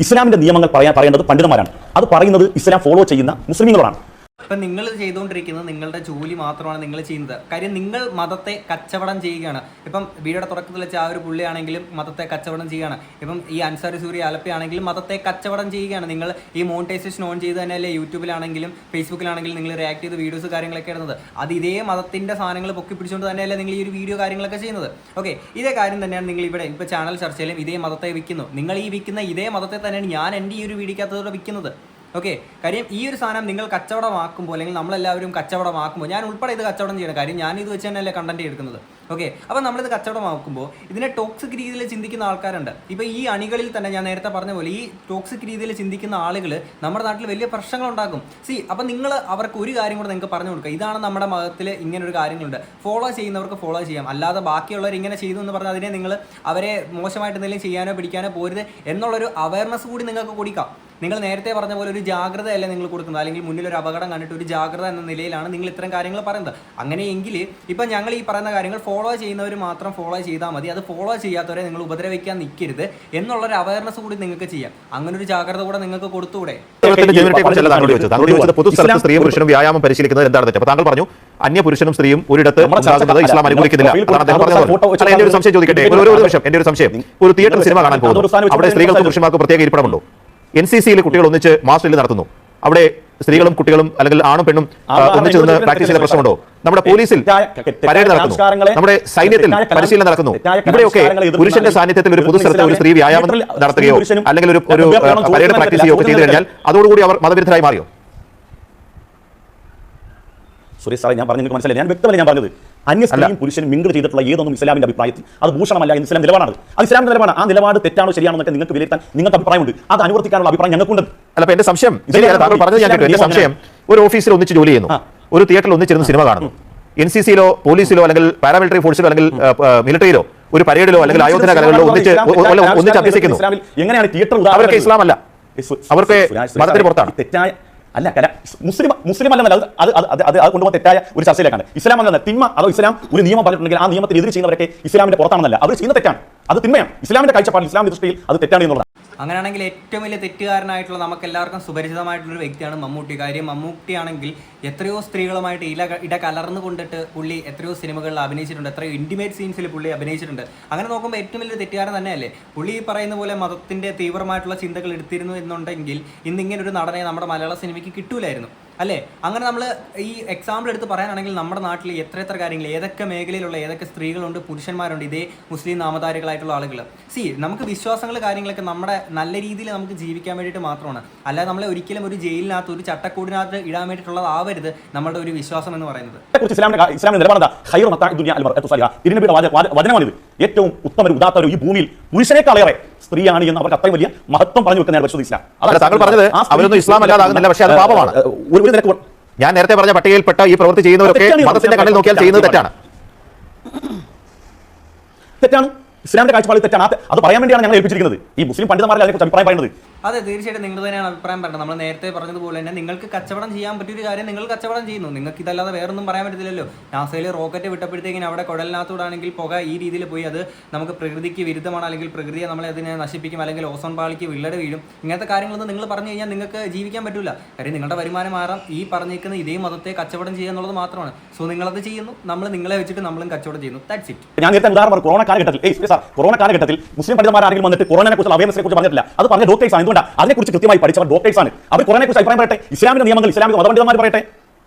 ഇസ്ലാമിന്റെ നിയമങ്ങൾ പറയേണ്ടത് പണ്ഡിതന്മാരാണ്. അത് പറയുന്നത് ഇസ്ലാം ഫോളോ ചെയ്യുന്ന മുസ്ലിങ്ങളാണ്. ഇപ്പം നിങ്ങൾ ചെയ്തുകൊണ്ടിരിക്കുന്നത് നിങ്ങളുടെ ജോലി മാത്രമാണ് നിങ്ങൾ ചെയ്യുന്നത്. കാര്യം നിങ്ങൾ മതത്തെ കച്ചവടം ചെയ്യുകയാണ്. ഇപ്പം വീഡിയോയുടെ തുടക്കത്തിൽ വെച്ച ആ ഒരു പുള്ളിയാണെങ്കിലും മതത്തെ കച്ചവടം ചെയ്യുകയാണ്. ഇപ്പം ഈ അൻസാരി സൂരി ആലപ്പയാണെങ്കിലും മതത്തെ കച്ചവടം ചെയ്യുകയാണ്. നിങ്ങൾ ഈ മോണിറ്റൈസേഷൻ ഓൺ ചെയ്ത് തന്നെയല്ലേ യൂട്യൂബിലാണെങ്കിലും ഫേസ്ബുക്കിലാണെങ്കിലും നിങ്ങൾ റിയാക്ട് ചെയ്ത് വീഡിയോസ് കാര്യങ്ങളൊക്കെ ഇടുന്നത്. അത് ഇതേ മതത്തിൻ്റെ സാധനങ്ങൾ പൊക്കി പിടിച്ചുകൊണ്ട് തന്നെയല്ലേ നിങ്ങൾ ഈ ഒരു വീഡിയോ കാര്യങ്ങളൊക്കെ ചെയ്യുന്നത്. ഓക്കെ, ഇതേ കാര്യം തന്നെയാണ് നിങ്ങൾ ഇവിടെ ഇപ്പോൾ ചാനൽ ചർച്ചയിലും ഇതേ മതത്തെ വിൽക്കുന്നു. നിങ്ങൾ ഈ വിൽക്കുന്ന ഇതേ മതത്തെ തന്നെയാണ് ഞാൻ എൻ്റെ ഈ ഒരു വീഡിയോക്കകത്തോടെ വിൽക്കുന്നത്. ഓക്കെ, കാര്യം ഈ ഒരു സാധനം നിങ്ങൾ കച്ചവടമാക്കുമ്പോൾ അല്ലെങ്കിൽ നമ്മളെല്ലാവരും കച്ചവടമാക്കുമ്പോൾ ഞാൻ ഉൾപ്പെടെ ഇത് കച്ചവടം ചെയ്യണം. കാര്യം ഞാൻ ഇത് വെച്ച് തന്നെയല്ലേ കണ്ടന്റ് എടുക്കുന്നത്. ഓക്കെ, അപ്പോൾ നമ്മളിത് കച്ചവടമാക്കുമ്പോൾ ഇതിനെ ടോക്സിക് രീതിയിൽ ചിന്തിക്കുന്ന ആൾക്കാരുണ്ട്. ഇപ്പോൾ ഈ അണികളിൽ തന്നെ ഞാൻ നേരത്തെ പറഞ്ഞ പോലെ ഈ ടോക്സിക് രീതിയിൽ ചിന്തിക്കുന്ന ആളുകൾ നമ്മുടെ നാട്ടിൽ വലിയ പ്രശ്നങ്ങൾ ഉണ്ടാക്കും. അപ്പോൾ നിങ്ങൾ അവർക്ക് ഒരു കാര്യം കൂടെ നിങ്ങൾക്ക് പറഞ്ഞു കൊടുക്കുക. ഇതാണ് നമ്മുടെ മതത്തിൽ ഇങ്ങനൊരു കാര്യങ്ങളുണ്ട്, ഫോളോ ചെയ്യുന്നവർക്ക് ഫോളോ ചെയ്യാം. അല്ലാതെ ബാക്കിയുള്ളവർ ഇങ്ങനെ ചെയ്തു എന്ന് പറഞ്ഞാൽ അതിനെ നിങ്ങൾ അവരെ മോശമായിട്ട് എന്തെങ്കിലും ചെയ്യാനോ പിടിക്കാനോ പോരുത് എന്നുള്ളൊരു അവയർനെസ് കൂടി നിങ്ങൾക്ക് കൊടുക്കാം. നിങ്ങൾ നേരത്തെ പറഞ്ഞ പോലെ ഒരു ജാഗ്രതയല്ലേ നിങ്ങൾ കൊടുക്കുന്നത്. അല്ലെങ്കിൽ മുന്നിൽ ഒരു അപകടം കണ്ടിട്ട് ഒരു ജാഗ്രത എന്ന നിലയിലാണ് നിങ്ങൾ ഇത്തരം കാര്യങ്ങൾ പറയുന്നത്. അങ്ങനെയെങ്കിൽ ഇപ്പം ഞങ്ങൾ ഈ പറയുന്ന കാര്യങ്ങൾ ഫോളോ ചെയ്യുന്നവർ മാത്രം ഫോളോ ചെയ്താൽ മതി. അത് ഫോളോ ചെയ്യാത്തവരെ നിങ്ങൾ ഉപദ്രവിക്കാൻ നിൽക്കരുത് എന്നുള്ളൊരു അവയർനെസ് കൂടി നിങ്ങൾക്ക് ചെയ്യാം. അങ്ങനെ ഒരു ജാഗ്രത കൂടെ നിങ്ങൾക്ക് കൊടുത്തുകൂടെ? പൊതുസ്ഥലത്ത് സ്ത്രീയും പുരുഷനും വ്യായാമം പരിശീലിക്കുന്നത് എന്താണ് തെറ്റ്? അപ്പോൾ താങ്കൾ പറഞ്ഞു അന്യ പുരുഷനും സ്ത്രീയും ഒരിടത്ത് ഇസ്ലാം അനുകൂലിക്കുന്നില്ല. എന്റെ ഒരു സംശയം ചോദിക്കട്ടെ, എന്റെ ഒരു സംശയം, ഒരു തിയേറ്റർ സിനിമ കാണാൻ പോകുന്നു, അവിടെ സ്ത്രീകൾക്കും പുരുഷന്മാർക്കും പ്രത്യേക ഇരിപ്പിടമുണ്ടോ? NCCയിൽ കുട്ടികൾ ഒന്നിച്ച് മാസ് ഡ്രിൽ നടത്തുന്നു, അവിടെ സ്ത്രീകളും കുട്ടികളും അല്ലെങ്കിൽ ആണും പെണ്ണും ഒന്നിച്ച് നിന്ന് പ്രാക്ടീസ് ചെയ്ത പ്രശ്നമുണ്ടോ? നമ്മുടെ പോലീസിൽ പരേഡ് നടക്കുന്നു, നമ്മുടെ സൈന്യത്തിൽ പരിശീലനം നടക്കുന്നു. ഇവിടെയൊക്കെ പുരുഷന്റെ സാന്നിധ്യത്തിൽ ഒരു പൊതുസ്ഥലത്ത് ഒരു സ്ത്രീ വ്യായാമം നടത്തുകയോ അല്ലെങ്കിൽ ഒരു പരേഡ് പ്രാക്ടീസ് ചെയ്യുകയോ ഒക്കെ ചെയ്തു കഴിഞ്ഞാൽ അതോടുകൂടി അവർ മതവിരുദ്ധരായി മാറിയോ? സുരേഷ് സാറേ, ഞാൻ പറഞ്ഞു മനസ്സിലായി. ഞാൻ വ്യക്തമല്ല ഞാൻ പറഞ്ഞത്. അന്യ സ്ത്രീയും പുരുഷനും മിങ്കിൾ ചെയ്തിട്ടുള്ള ഏതൊന്നും ഇസ്ലാമിന്റെ അഭിപ്രായത്തിൽ അത് ഭൂഷണമല്ല എന്ന് ഇസ്ലാം നിലപാടാണ്. അത് ഇസ്ലാമിന്റെ നിലപാടാണ്. ആ നിലപാട് തെറ്റാണോ ശരിയാണോ എന്നൊക്കെ നിങ്ങൾക്ക് വിലയിരുത്താൻ നിങ്ങൾക്ക് അഭിപ്രായമുണ്ട്. അത് അനുവർത്തിക്കാനുള്ള അഭിപ്രായം ഞങ്ങൾക്കുണ്ട്. അല്ല, എന്റെ സംശയം താങ്കൾ പറഞ്ഞത് ഞാൻ കേട്ടു. എന്റെ സംശയം, ഒരു ഓഫീസിൽ ഒന്നിച്ച് ജോലി ചെയ്യുന്നു, ഒരു തിയേറ്ററിൽ ഒന്നിച്ചിരുന്ന് സിനിമ കാണുന്നു, NCCയിലോ പോലീസിലോ അല്ലെങ്കിൽ പാരാമിലിറ്ററി ഫോഴ്സിലോ അല്ലെങ്കിൽ മിലിറ്ററിയിലോ ഒരു പരേഡിലോ അല്ലെങ്കിൽ ആയോധന കലകളിലോ ഒന്നിച്ച് അഭ്യസിക്കുന്നു. എങ്ങനെയാണ് തിയേറ്റർ? അവർക്ക് ഇസ്ലാം അല്ല. അവർക്ക് മതത്തിന് പുറത്താണ്. തെറ്റായ അല്ല മുസ്ലിം അല്ലെന്നല്ല, അത് കൊണ്ടുപോകാൻ തെറ്റായ ഒരു ചർച്ചയിലേക്കാണ്. ഇസ്ലാം അല്ലെന്ന തിന്മ, അതോ ഇസ്ലാം ഒരു നിയമം പറഞ്ഞിട്ടുണ്ടെങ്കിൽ ആ നിയമത്തിന് എതിര് ചെയ്യുന്നവരൊക്കെ ഇസ്ലാമിന്റെ പുറത്താണെന്നല്ല, അവർ ചെയ്യുന്ന തെറ്റാണ്, അത് തിന്മയാണ്. ഇസ്ലാമിന്റെ കാഴ്ചപ്പാടിൽ, ഇസ്ലാമിന്റെ ദൃഷ്ടിയിൽ അത് തെറ്റാണ് എന്നുള്ളത്. അങ്ങനെയാണെങ്കിൽ ഏറ്റവും വലിയ തെറ്റുകാരനായിട്ടുള്ള നമുക്ക് എല്ലാവർക്കും സുപരിചിതമായിട്ടുള്ളൊരു വ്യക്തിയാണ് മമ്മൂട്ടി. കാര്യം മമ്മൂട്ടിയാണെങ്കിൽ എത്രയോ സ്ത്രീകളുമായിട്ട് ഇട കലർന്നു കൊണ്ടിട്ട് പുള്ളി എത്രയോ സിനിമകളിൽ അഭിനയിച്ചിട്ടുണ്ട്, എത്രയോ ഇൻറ്റിമേറ്റ് സീൻസിൽ പുള്ളി അഭിനയിച്ചിട്ടുണ്ട്. അങ്ങനെ നോക്കുമ്പോൾ ഏറ്റവും വലിയ തെറ്റുകാരൻ തന്നെയല്ലേ പുള്ളി. ഈ പറയുന്ന പോലെ മതത്തിൻ്റെ തീവ്രമായിട്ടുള്ള ചിന്തകൾ എടുത്തിരുന്നു എന്നുണ്ടെങ്കിൽ ഇന്നിങ്ങനെ ഒരു നടനെ നമ്മുടെ മലയാള സിനിമയ്ക്ക് കിട്ടൂലായിരുന്നു, അല്ലേ? അങ്ങനെ നമ്മൾ ഈ എക്സാമ്പിൾ എടുത്ത് പറയാനാണെങ്കിൽ നമ്മുടെ നാട്ടിൽ എത്ര കാര്യങ്ങൾ, ഏതൊക്കെ മേഖലയിലുള്ള ഏതൊക്കെ സ്ത്രീകളുണ്ട്, പുരുഷന്മാരുണ്ട്, ഇതേ മുസ്ലിം നാമധാരികളായിട്ടുള്ള ആളുകൾ. നമുക്ക് വിശ്വാസങ്ങൾ കാര്യങ്ങളൊക്കെ നമ്മുടെ നല്ല രീതിയിൽ നമുക്ക് ജീവിക്കാൻ വേണ്ടിയിട്ട് മാത്രമാണ്, അല്ലാതെ നമ്മളെ ഒരിക്കലും ഒരു ജയിലിനകത്ത് ഒരു ചട്ടക്കൂടിനകത്ത് ഇടാൻ വേണ്ടിയിട്ടുള്ളതാവരുത് നമ്മളുടെ ഒരു വിശ്വാസം എന്ന് പറയുന്നത്. വചനമാണിത്. ഏറ്റവും ഉത്തമ ഉദാത്ത ഈ ഭൂമിയിൽ പുരുഷനേക്കാളേറെ സ്ത്രീയാണ് എന്ന് അവർക്ക് അത്രയും വലിയ മഹത്വം പറഞ്ഞു വെക്കുന്നതാണ് പരിശുദ്ധ ഇസ്ലാം. അതല്ല താങ്കൾ പറഞ്ഞത് അവരൊന്നും ഇസ്ലാം അല്ലാതാകുന്നില്ല, പക്ഷേ അത് പാപമാണ്. ഞാൻ നേരത്തെ പറഞ്ഞ പട്ടികയിൽപ്പെട്ട ഈ പ്രവൃത്തി ചെയ്യുന്നവരൊക്കെ മതത്തിന്റെ കണ്ണിൽ നോക്കിയാൽ ചെയ്യുന്നത് തെറ്റാണ്. ഇസ്ലാമിന്റെ കാഴ്ചപ്പാടിൽ തെറ്റാണ്. അത് പറയാൻ വേണ്ടിയാണ് ഞങ്ങൾ ഏൽപ്പിച്ചിരിക്കുന്നത്. ഈ മുസ്ലിം പണ്ഡിതന്മാരെ അതിനെക്കുറിച്ച് അഭിപ്രായം പറയുന്നത്. അതെ, തീർച്ചയായിട്ടും നിങ്ങൾ തന്നെയാണ് അഭിപ്രായം പറയുന്നത്. നമ്മൾ നേരത്തെ പറഞ്ഞതുപോലെ തന്നെ നിങ്ങൾക്ക് കച്ചവടം ചെയ്യാൻ പറ്റിയൊരു കാര്യം നിങ്ങൾ കച്ചവടം ചെയ്യുന്നു. നിങ്ങൾക്ക് ഇതല്ലാതെ വേറൊന്നും പറയാൻ പറ്റത്തില്ലല്ലോ. നാസയിൽ റോക്കറ്റ് വിട്ടപ്പോഴത്തേക്കിന് അവിടെ കുഴലിനകത്തൂടാണെങ്കിൽ പുക ഈ രീതിയിൽ പോയി, അത് നമുക്ക് പ്രകൃതിക്ക് വിരുദ്ധമാണ്, അല്ലെങ്കിൽ പ്രകൃതിയെ നമ്മളെ അതിനെ നശിപ്പിക്കും, അല്ലെങ്കിൽ ഓസോൺ പാളിക്ക് വിള്ളട് വീഴും. ഇങ്ങനത്തെ കാര്യങ്ങളൊന്നും നിങ്ങൾ പറഞ്ഞു കഴിഞ്ഞാൽ നിങ്ങൾക്ക് ജീവിക്കാൻ പറ്റില്ല. കാര്യം നിങ്ങളുടെ വരുമാനം മാറാം ഈ പറഞ്ഞിരിക്കുന്ന ഇതേ മതത്തെ കച്ചവടം ചെയ്യുക എന്നുള്ളത് മാത്രമാണ്. സോ നിങ്ങളത് ചെയ്യുന്നു, നമ്മൾ നിങ്ങളെ വെച്ചിട്ട് നമ്മളും കച്ചവടം ചെയ്യുന്നു. That's it. ഞാൻ നേരത്തെ ഉദാഹരണം കൊറോണ കാലഘട്ടത്തിൽ മുസ്ലിം പണ്ഡിതന്മാരെങ്കിലും വന്നിട്ട് കൊറോണയെ കുറിച്ചുള്ള അവയർനെസിനെ കുറിച്ച് പറഞ്ഞിട്ടില്ല. അത് പറഞ്ഞ ഡോക്ടേഴ്സ് ആണ്. എന്തുകൊണ്ടാണ്? അതിനെക്കുറിച്ച് കൃത്യമായി പഠിച്ചവർ ഡോക്ടേഴ്സ് ആണ്. അവർ കൊറോണയെ കുറിച്ച് അഭിപ്രായം പറയട്ടെ, ഇസ്ലാമിക നിയമങ്ങൾ ഇസ്ലാമിക മതപണ്ഡിതന്മാർ പറയട്ടെ.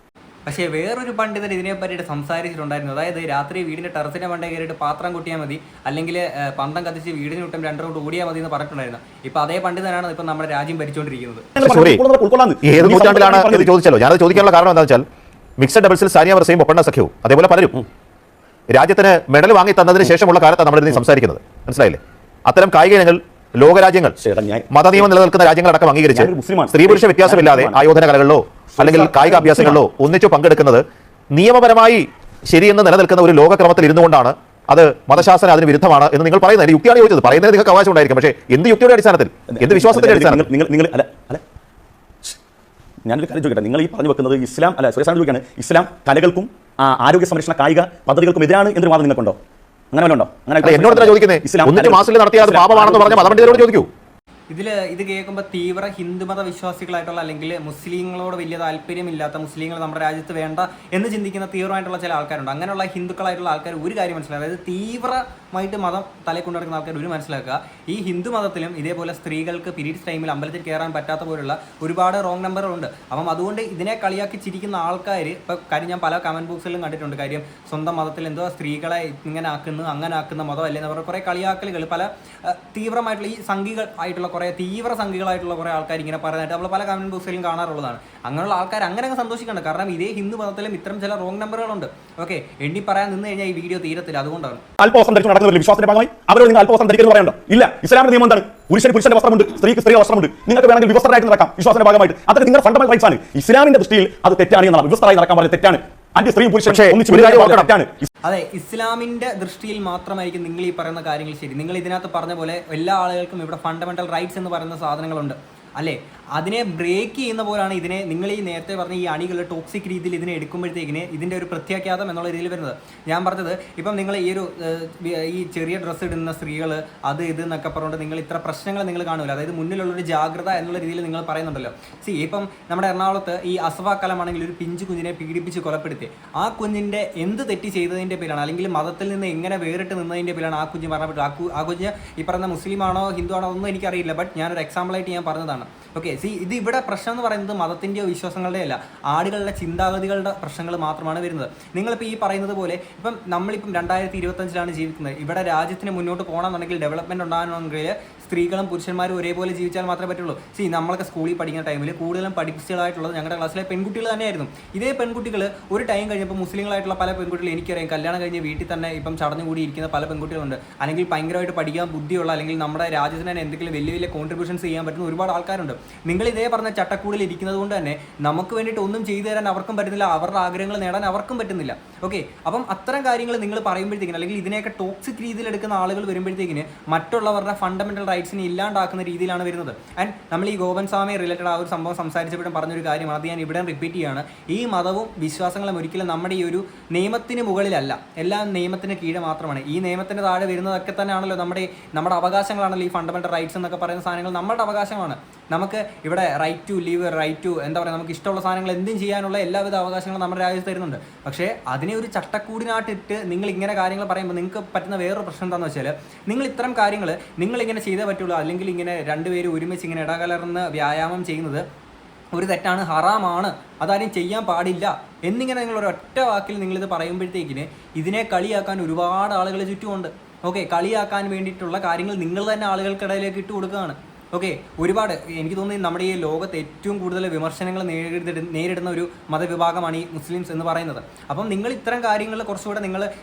പക്ഷേ വേറൊരു പണ്ഡിതൻ ഇതിനെ പറ്റിയിട്ട് സംസാരിച്ചിട്ടുണ്ടായിരുന്നു. അതായത് രാത്രി വീടിന്റെ ടെറസിന്റെ മണ്ടേ കയറിയിട്ട് പാത്രം കുട്ടിയാൽ മതി, അല്ലെങ്കിൽ പന്തം കത്തിച്ച് വീടിന് ചുറ്റും 2 റൗണ്ട് ഓടിയാൽ മതി എന്ന് പറഞ്ഞിട്ടുണ്ടായിരുന്നു. ഇപ്പൊ അതേ പണ്ഡിതനാണ് ഇപ്പൊ നമ്മുടെ രാജ്യം ഭരിച്ചുകൊണ്ടിരിക്കുന്നത്. ഏത് നൂറ്റാണ്ടിലാണ് ഇത് ചോദിച്ചല്ലോ? ഞാനത് ചോദിക്കാനുള്ള കാരണം എന്താ വെച്ചാൽ മിക്സഡ് ഡബിൾസിൽ സാനിയ മിർസയും ഒപ്പണ്ണ സഖ്യവും അതേപോലെ പലരും രാജ്യത്തിന് മെഡൽ വാങ്ങി തന്നതിന് ശേഷമുള്ള കാലത്താണ് നമ്മളിതിനെ സംസാരിക്കുന്നത്. മനസ്സിലായില്ലേ? അത്തരം കായിക ഇനങ്ങൾ ലോകരാജ്യങ്ങൾ മതനിയമം നിലനിൽക്കുന്ന രാജ്യങ്ങളടക്കം അംഗീകരിച്ച് സ്ത്രീ പുരുഷ വ്യത്യാസമില്ലാതെ ആയോധന കലകളിലോ അല്ലെങ്കിൽ കായിക അഭ്യാസങ്ങളിലോ ഒന്നിച്ചു പങ്കെടുക്കുന്നത് നിയമപരമായി ശരിയെന്ന് നിലനിൽക്കുന്ന ഒരു ലോകക്രമത്തിൽ ഇരുന്നുകൊണ്ടാണ്. അത് മതശാസ്ത്രം അതിന് വിരുദ്ധമാണ് എന്ന് നിങ്ങൾ പറയുന്നത് യുക്തിയാണ് ചോദിച്ചത്. പറയുന്നത് നിങ്ങൾക്ക് അവകാശം ഉണ്ടായിരിക്കും, പക്ഷേ എന്ത് യുക്തിയുടെ അടിസ്ഥാനത്തിൽ, എന്ത് വിശ്വാസത്തിന്റെ അടിസ്ഥാനത്തിൽ? ഞാനൊരു കാര്യം ചോദിക്കട്ടെ, നിങ്ങൾ ഈ പറഞ്ഞു വെക്കുന്നത് ഇസ്ലാം അല്ല സുരേഷ് ചോദിക്കുകയാണ്, ഇസ്ലാം കലകൾക്കും ആരോഗ്യ സംരക്ഷണ കായിക പദ്ധതികൾക്കും എതിരാണ് എന്നൊരു വാദം നിങ്ങൾക്കുണ്ടോ? അങ്ങനെ വല്ലതുണ്ടോ? അങ്ങനെ എന്നോട് ചോദിക്കുന്നത് ഇസ്ലാം മാസത്തിൽ നടത്തിയ അത് പാപമാണെന്ന് പറഞ്ഞ മതപണ്ഡിതരോട് ചോദിക്കൂ. ഇത് കേൾക്കുമ്പോൾ തീവ്ര ഹിന്ദുമത വിശ്വാസികളായിട്ടുള്ള, അല്ലെങ്കിൽ മുസ്ലിങ്ങളോട് വലിയ താല്പര്യമില്ലാത്ത, മുസ്ലിങ്ങൾ നമ്മുടെ രാജ്യത്ത് വേണ്ട എന്ന് ചിന്തിക്കുന്ന തീവ്രമായിട്ടുള്ള ചില ആൾക്കാരുണ്ട്. അങ്ങനെയുള്ള ഹിന്ദുക്കളായിട്ടുള്ള ആൾക്കാർ ഒരു കാര്യം മനസ്സിലാക്കുക, അതായത് തീവ്രമായിട്ട് മതം തലയിൽ കൊണ്ടുനടക്കുന്ന ആൾക്കാർ ഒരു മനസ്സിലാക്കുക, ഈ ഹിന്ദു മതത്തിലും ഇതേപോലെ സ്ത്രീകൾക്ക് പീരീഡ്സ് ടൈമിൽ അമ്പലത്തിൽ കയറാൻ പറ്റാത്ത പോലുള്ള ഒരുപാട് റോങ് നമ്പറുണ്ട്. അപ്പം അതുകൊണ്ട് ഇതിനെ കളിയാക്കി ചിരിക്കുന്ന ആൾക്കാർ ഇപ്പോൾ കാര്യം ഞാൻ പല കമൻറ്റ് ബോക്സിലും കണ്ടിട്ടുണ്ട്. കാര്യം സ്വന്തം മതത്തിൽ എന്തോ സ്ത്രീകളെ ഇങ്ങനെ ആക്കുന്നു, അങ്ങനെ ആക്കുന്ന മതം അല്ലേ എന്ന് പറഞ്ഞ കുറേ കളിയാക്കലുകൾ പല തീവ്രമായിട്ടുള്ള ഈ സംഘികൾ ആയിട്ടുള്ള കുറേ തീവ്ര സംഘികളായിട്ടുള്ള കുറേ ആൾക്കാർ ഇങ്ങനെ പറയാനായിട്ട് നമ്മൾ പല കമൻറ്റ് ബോക്സിലും കാണാറുള്ളതാണ്. അങ്ങനെയുള്ള ആൾക്കാർ അങ്ങനെ സന്തോഷിക്കണം. കാരണം ഇതേ ഹിന്ദു മതത്തിലും ഇത്തരം ചില റോങ് നമ്പറുകളുണ്ട്. ഓക്കെ, എണ്ണി പറയാൻ നിന്ന് കഴിഞ്ഞാൽ ഈ വീഡിയോ തീരത്തില്ല. അതുകൊണ്ടാണ് അല്പവസ്ത്രം ധരിച്ചു നടക്കുന്ന വിശ്വാസത്തിന്റെ ഭാഗമായി അവരോട് നിങ്ങൾ അല്പവസ്ത്രം ധരിക്കുന്നു പറയണ്ടോ? ഇല്ല, ഇസ്ലാമിന്റെ നിയമം എന്താണ്? പുരുഷന്റെ വസ്ത്രമുണ്ട്, സ്ത്രീക്ക് സ്ത്രീ വസ്ത്രമുണ്ട്. നിങ്ങൾക്ക് വേണമെങ്കിൽ വിവസ്ത്രരായിട്ട് നടക്കാം വിശ്വാസത്തിന്റെ ഭാഗമായിട്ട്. അതൊക്കെ നിങ്ങളുടെ ഫണ്ടമെന്റൽ റൈറ്റ്സ് ആണ്. ഇസ്ലാമിന്റെ ദൃഷ്ടിയിൽ അത് തെറ്റാണ് എന്നാണ്. വിവസ്ത്രരായി നടക്കാൻ പറഞ്ഞത് തെറ്റാണ്. അതെ, ഇസ്ലാമിന്റെ ദൃഷ്ടിയിൽ മാത്രമായിരിക്കും നിങ്ങൾ ഈ പറയുന്ന കാര്യങ്ങൾ ശരി. നിങ്ങൾ ഇതിനകത്ത് പറഞ്ഞ പോലെ എല്ലാ ആളുകൾക്കും ഇവിടെ ഫണ്ടമെന്റൽ റൈറ്റ്സ് എന്ന് പറയുന്ന സാധനങ്ങളുണ്ട്, അല്ലേ? അതിനെ ബ്രേക്ക് ചെയ്യുന്ന പോലാണ് ഇതിനെ നിങ്ങൾ ഈ നേരത്തെ പറഞ്ഞ ഈ അണികൾ ടോക്സിക് രീതിയിൽ ഇതിനെ എടുക്കുമ്പോഴത്തേക്കിന് ഇതിൻ്റെ ഒരു പ്രത്യാഘാതം എന്നുള്ള രീതിയിൽ വരുന്നത്. ഞാൻ പറഞ്ഞത് ഇപ്പം നിങ്ങൾ ഈ ചെറിയ ഡ്രസ്സ് ഇടുന്ന സ്ത്രീകൾ അത് ഇത് എന്നൊക്കെ പറഞ്ഞുകൊണ്ട് നിങ്ങൾ ഇത്ര പ്രശ്നങ്ങൾ നിങ്ങൾ കാണൂല. അതായത് മുന്നിലുള്ളൊരു ജാഗ്രത എന്നുള്ള രീതിയിൽ നിങ്ങൾ പറയുന്നുണ്ടല്ലോ. ഇപ്പം നമ്മുടെ എറണാകുളത്ത് ഈ അസ്വാ കലമാണെങ്കിൽ ഒരു പിഞ്ചു കുഞ്ഞിനെ പീഡിപ്പിച്ച് കൊലപ്പെടുത്തി, ആ കുഞ്ഞിൻ്റെ എന്ത് തെറ്റ് ചെയ്തതിൻ്റെ പേരാണ്, അല്ലെങ്കിൽ മതത്തിൽ നിന്ന് എങ്ങനെ വേറിട്ട് നിന്നതിൻ്റെ പേരാണ് ആ കുഞ്ഞ് മരണപ്പെട്ടു. ആ കുഞ്ഞ് ഈ പറയുന്ന മുസ്ലിം ആണോ ഹിന്ദു ആണോ ഒന്നും എനിക്കറിയില്ല, ബട്ട് ഞാനൊരു എക്സാമ്പിളായിട്ട് ഞാൻ പറഞ്ഞതാണ്. ഓക്കെ, ഇത് ഇവിടെ പ്രശ്നം എന്ന് പറയുന്നത് മതത്തിൻ്റെയോ വിശ്വാസങ്ങളുടെയോ അല്ല, ആളുകളുടെ ചിന്താഗതികളുടെ പ്രശ്നങ്ങൾ മാത്രമാണ് വരുന്നത്. നിങ്ങളിപ്പോൾ ഈ പറയുന്നത് പോലെ ഇപ്പം നമ്മളിപ്പം 2025 ജീവിക്കുന്നത്. ഇവിടെ രാജ്യത്തിന് മുന്നോട്ട് പോകണമെന്നുണ്ടെങ്കിൽ ഡെവലപ്മെൻറ്റ് ഉണ്ടാകണമെങ്കിൽ സ്ത്രീകളും പുരുഷന്മാരും ഒരേപോലെ ജീവിച്ചാൽ മാത്രമേ പറ്റുള്ളൂ. നമ്മളൊക്കെ സ്കൂളിൽ പഠിക്കുന്ന ടൈമിൽ കൂടുതലും പഠിപ്പിച്ചതായിട്ടുള്ളത് ഞങ്ങളുടെ ക്ലാസ്സിലെ പെൺകുട്ടികൾ തന്നെയായിരുന്നു. ഇതേ പെൺകുട്ടികൾ ഒരു ടൈം കഴിഞ്ഞപ്പോൾ മുസ്ലിങ്ങളായിട്ടുള്ള പല പെൺകുട്ടികൾ എനിക്കറിയാം കല്യാണം കഴിഞ്ഞ് വീട്ടിൽ തന്നെ ഇപ്പം ചടഞ്ഞുകൂടി ഇരിക്കുന്ന പല പെൺകുട്ടികളുണ്ട്. അല്ലെങ്കിൽ ഭയങ്കരമായിട്ട് പഠിക്കാൻ ബുദ്ധിയുള്ള, അല്ലെങ്കിൽ നമ്മുടെ രാജ്യത്തിന് തന്നെ എന്തെങ്കിലും വലിയ വലിയ കോൺട്രിബ്യൂഷൻസ് ചെയ്യാൻ പറ്റുന്ന ഒരുപാട് ആൾക്കാരുണ്ട്. നിങ്ങൾ ഇതേ പറഞ്ഞ ചട്ടക്കൂടിൽ ഇരിക്കുന്നത് കൊണ്ട് തന്നെ നമുക്ക് വേണ്ടിയിട്ട് ഒന്നും ചെയ്തു തരാൻ അവർക്കും പറ്റുന്നില്ല, അവരുടെ ആഗ്രഹങ്ങൾ നേടാൻ അവർക്കും പറ്റുന്നില്ല. ഓക്കെ, അപ്പം അത്തരം കാര്യങ്ങൾ നിങ്ങൾ പറയുമ്പോഴത്തേക്കിന്, അല്ലെങ്കിൽ ഇതിനെയൊക്കെ ടോക്സിക് രീതിയിൽ എടുക്കുന്ന ആളുകൾ വരുമ്പോഴത്തേക്കിന് മറ്റുള്ളവരുടെ ഫണ്ടമെന്റൽ റൈറ്റ്സിനെ ഇല്ലാണ്ടാക്കുന്ന രീതിയിലാണ് വരുന്നത്. ആൻഡ് നമ്മൾ ഈ ഗോപൻ സ്വാമി റിലേറ്റഡ് ആ ഒരു സംഭവം സംസാരിച്ചപ്പോഴും പറഞ്ഞൊരു കാര്യമാണ്, അത് ഞാൻ ഇവിടെ റിപ്പീറ്റ് ചെയ്യുകയാണ്. ഈ മതവും വിശ്വാസങ്ങളും ഒരിക്കലും നമ്മുടെ ഈ ഒരു നിയമത്തിന് മുകളിലല്ല, എല്ലാം നിയമത്തിന് കീഴെ മാത്രമാണ്. ഈ നിയമത്തിന് താഴെ വരുന്നതൊക്കെ തന്നെയാണല്ലോ നമ്മുടെ അവകാശങ്ങളാണല്ലോ ഈ ഫണ്ടമെന്റൽ റൈറ്റ്സ് എന്നൊക്കെ പറയുന്ന സാധനങ്ങൾ നമ്മുടെ അവകാശമാണ്. നമുക്ക് ഇവിടെ right to live, right to എന്താ പറയുക, നമുക്ക് ഇഷ്ടമുള്ള സാധനങ്ങൾ എന്തും ചെയ്യാനുള്ള എല്ലാവിധ അവകാശങ്ങളും നമ്മുടെ രാജ്യത്ത് തരുന്നുണ്ട്. പക്ഷേ അതിനെ ഒരു ചട്ടക്കൂടിനാട്ടിട്ട് നിങ്ങൾ ഇങ്ങനെ കാര്യങ്ങൾ പറയുമ്പോൾ നിങ്ങൾക്ക് പറ്റുന്ന വേറൊരു പ്രശ്നം എന്താണെന്ന് വെച്ചാൽ, നിങ്ങൾ ഇത്തരം കാര്യങ്ങൾ നിങ്ങളിങ്ങനെ ചെയ്തേ പറ്റുള്ളൂ, അല്ലെങ്കിൽ ഇങ്ങനെ രണ്ടുപേരും ഒരുമിച്ച് ഇങ്ങനെ ഇടകലർന്ന് വ്യായാമം ചെയ്യുന്നത് ഒരു തെറ്റാണ്, ഹറാമാണ്, അതാരും ചെയ്യാൻ പാടില്ല എന്നിങ്ങനെ നിങ്ങൾ ഒരൊറ്റ വാക്കിൽ നിങ്ങളിത് പറയുമ്പോഴത്തേക്കിന് ഇതിനെ കളിയാക്കാൻ ഒരുപാട് ആളുകൾ ചുറ്റുമുണ്ട്. ഓക്കെ, കളിയാക്കാൻ വേണ്ടിയിട്ടുള്ള കാര്യങ്ങൾ നിങ്ങൾ തന്നെ ആളുകൾക്കിടയിലേക്ക് ഇട്ട് കൊടുക്കുകയാണ്. ഓക്കെ, ഒരുപാട് എനിക്ക് തോന്നുന്നു നമ്മുടെ ഈ ലോകത്ത് ഏറ്റവും കൂടുതൽ വിമർശനങ്ങൾ നേരിടുന്ന ഒരു മതവിഭാഗമാണ് ഈ മുസ്ലിംസ് എന്ന് പറയുന്നത്. അപ്പം നിങ്ങൾ ഇത്തരം കാര്യങ്ങൾ കുറച്ചുകൂടെ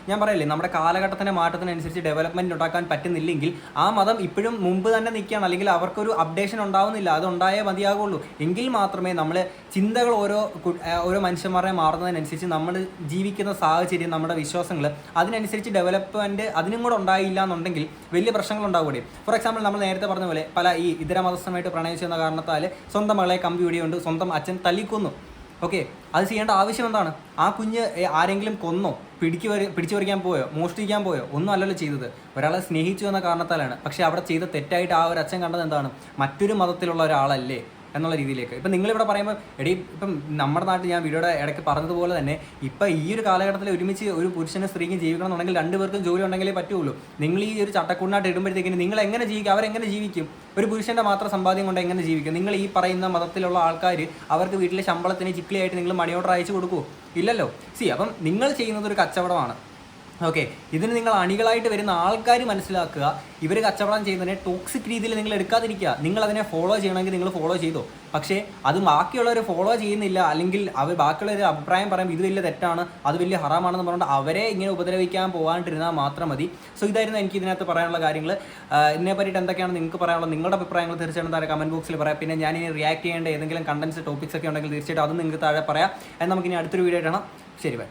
ഞാൻ പറയില്ലേ, നമ്മുടെ കാലഘട്ടത്തിൻ്റെ മാറ്റത്തിനനുസരിച്ച് ഡെവലപ്മെൻറ്റ് ഉണ്ടാക്കാൻ പറ്റുന്നില്ലെങ്കിൽ ആ മതം ഇപ്പോഴും മുമ്പ് തന്നെ നിൽക്കുകയാണ്, അല്ലെങ്കിൽ അവർക്കൊരു അപ്ഡേഷൻ ഉണ്ടാവുന്നില്ല. അത് ഉണ്ടായേ മതിയാകുള്ളൂ. എങ്കിൽ മാത്രമേ നമ്മൾ ചിന്തകൾ ഓരോ മനുഷ്യന്മാരെ മാറുന്നതിനനുസരിച്ച് നമ്മൾ ജീവിക്കുന്ന സാഹചര്യം, നമ്മുടെ വിശ്വാസങ്ങൾ അതിനനുസരിച്ച് ഡെവലപ്മെൻറ്റ് അതിനും കൂടെ ഉണ്ടായില്ല എന്നുണ്ടെങ്കിൽ വലിയ പ്രശ്നങ്ങൾ ഉണ്ടാവുകയും. ഫോർ എക്സാമ്പിൾ, നമ്മൾ നേരത്തെ പറഞ്ഞ പോലെ പല ഈ ഇതര മതസ്ഥമായിട്ട് പ്രണയിച്ചെന്ന കാരണത്താൽ സ്വന്തം മകളെ കമ്പി പിടിയുണ്ട്, സ്വന്തം അച്ഛൻ തല്ലിക്കൊന്നു. ഓക്കെ, അത് ചെയ്യേണ്ട ആവശ്യം എന്താണ്? ആ കുഞ്ഞ് ആരെങ്കിലും കൊന്നോ, പിടിച്ചു പറിക്കാൻ പോയോ, മോഷ്ടിക്കാൻ പോയോ? ഒന്നും അല്ലല്ലോ ചെയ്തത്, ഒരാളെ സ്നേഹിച്ചു എന്ന കാരണത്താലാണ്. പക്ഷേ അവിടെ ചെയ്ത തെറ്റായിട്ട് ആ ഒരു അച്ഛൻ കണ്ടത് എന്താണ്? മറ്റൊരു മതത്തിലുള്ള ഒരാളല്ലേ എന്നുള്ള രീതിയിലേക്ക്. ഇപ്പം നിങ്ങളിവിടെ പറയുമ്പോൾ ഇപ്പം നമ്മുടെ നാട്ടിൽ ഞാൻ വീഡിയോയുടെ ഇടയ്ക്ക് പറഞ്ഞതുപോലെ തന്നെ ഇപ്പം ഈ ഒരു കാലഘട്ടത്തിൽ ഒരുമിച്ച് ഒരു പുരുഷനും സ്ത്രീക്കും ജീവിക്കണം എന്നുണ്ടെങ്കിൽ രണ്ടുപേർക്കും ജോലി ഉണ്ടെങ്കിലേ പറ്റുള്ളൂ. നിങ്ങൾ ഈ ഒരു ചട്ടക്കൂടിനായിട്ട് ഇടുമ്പോഴത്തേക്കിന് നിങ്ങൾ എങ്ങനെ ജീവിക്കും? അവരെങ്ങനെ ജീവിക്കും? ഒരു പുരുഷൻ്റെ മാത്രം സമ്പാദ്യം കൊണ്ട് എങ്ങനെ ജീവിക്കും? നിങ്ങൾ ഈ പറയുന്ന മതത്തിലുള്ള ആൾക്കാർ അവർക്ക് വീട്ടിലെ ശമ്പളത്തിന് ചിക്ലിയായിട്ട് നിങ്ങൾ മണി ഓർഡർ അയച്ചു കൊടുക്കുമോ? ഇല്ലല്ലോ. അപ്പം നിങ്ങൾ ചെയ്യുന്നത് ഒരു കച്ചവടമാണ്. ഓക്കെ, ഇതിന് നിങ്ങൾ അണികളായിട്ട് വരുന്ന ആൾക്കാർ മനസ്സിലാക്കുക, ഇവർ കച്ചവടം ചെയ്യുന്നതിനെ ടോക്സിക് രീതിയിൽ നിങ്ങൾ എടുക്കാതിരിക്കുക. നിങ്ങൾ അതിനെ ഫോളോ ചെയ്യണമെങ്കിൽ നിങ്ങൾ ഫോളോ ചെയ്തോ. പക്ഷേ അത് ബാക്കിയുള്ളവർ ഫോളോ ചെയ്യുന്നില്ല, അല്ലെങ്കിൽ അവർ ബാക്കിയുള്ളവർ അഭിപ്രായം പറയുമ്പോൾ ഇത് വലിയ തെറ്റാണ്, അത് വലിയ ഹറാമാണെന്ന് പറഞ്ഞുകൊണ്ട് അവരെ ഇങ്ങനെ ഉപദ്രവിക്കാൻ പോകാണ്ടിരുന്നാൽ മാത്രം മതി. സോ ഇതായിരുന്നു എനിക്ക് ഇതിനകത്ത് പറയാനുള്ള കാര്യങ്ങൾ. ഇതിനെ പറ്റിയിട്ട് എന്തൊക്കെയാണ് നിങ്ങൾക്ക് പറയാനുള്ളത്? നിങ്ങളുടെ അഭിപ്രായങ്ങൾ തീർച്ചയായിട്ടും താഴെ കമൻറ്റ് ബോക്സിൽ പറയാം. പിന്നെ ഞാൻ ഇനി റിയാക്ട് ചെയ്യേണ്ട ഏതെങ്കിലും കണ്ടൻസ് ടോപ്പിക്സ് ഒക്കെ ഉണ്ടെങ്കിൽ തീർച്ചയായിട്ടും അതും നിങ്ങൾക്ക് താഴെ പറയാം. നമുക്കിനി അടുത്തൊരു വീഡിയോ കാണാം. ശരി, ബൈ.